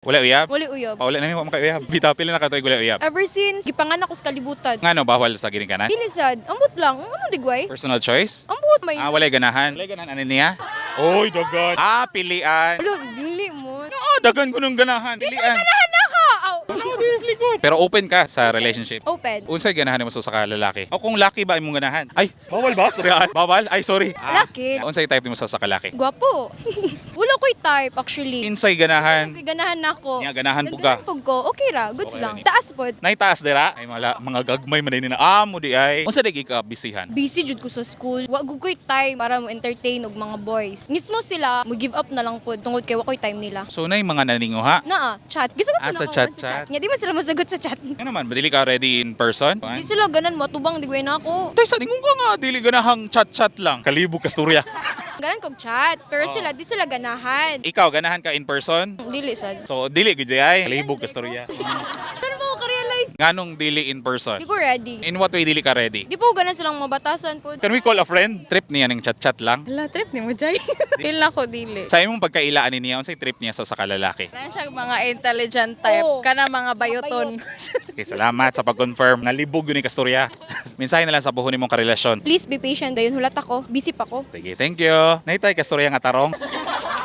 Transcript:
Wala uyab? Wali uyab. Paula na mo makauyab. Bitapil na katoy wala uyab. Ever since gipanganak ko sa kalibutan. Ngano bawal sa ginikanan? Dili sad, ambot lang. Ano digway? Personal choice? Ambot may. Walay ganahan. Walay ganahan ani niya? Oy, dagan. Pilian. Alo, dili mo. Dagan ko nung ganahan. Pilian. Ganahan na ka. Pero open ka sa relationship. Open. Unsay ganahan mo sa lalaki? O kung laki ba imong ganahan? Ay, bawal ba? Sorry. Bawal? Ay, sorry. Laki. Unsay type mo sa lalaki? Gwapo. Wala ko'y type actually. Insay ganahan. Okay, ganahan na ako. Nga, ganahan po ka. Ganahan po ko. Okay ra, goods Okay lang. ra ni. Taas po. Naitaas dira? Ay mga gagmay man na mo di ay. Unsa di ka bisihan? Busy jud ko sa school. Wa gud ko'y time para mo entertain og mga boys. Mismo sila mo give up na lang pod tungod kay wa ko'y time nila. So nay mga naninguha. Naa, chat. Gisagot Sa chat. Nya di man sila masagot sa chat. Ano man, dili ka ready in person? Di sila ganan matubang digway na ako. Tay sa ningon ka nga dili ganahang chat lang. Kalibog ka storya. Ganan kog chat, pero Oo. sila di sila ganahan. Ikaw ganahan ka in person? Dili sad. So dili gud di ay. Kalibog ka storya. Pero mo ko realize Nganong dili in person? di ko ready. In what way dili ka ready? Di po ganan silang mabatasan po. Can we call a friend? Trip niya ng chat-chat lang. Hala, trip ni mo, Jay. Dili na ko, dili. Sa imong pagkailaan niya, unsay trip niya sa kalalaki? Kaya siya mga intelligent type, Oo. kana mga bayoton. Okay, salamat sa pag-confirm. Nalibog yun yung kastorya. Mensahe na lang sa buhon nimong karelasyon. Please be patient dayon hulat ako. Busy pa ko. Sige, thank you. Naitay kastorya nga tarong.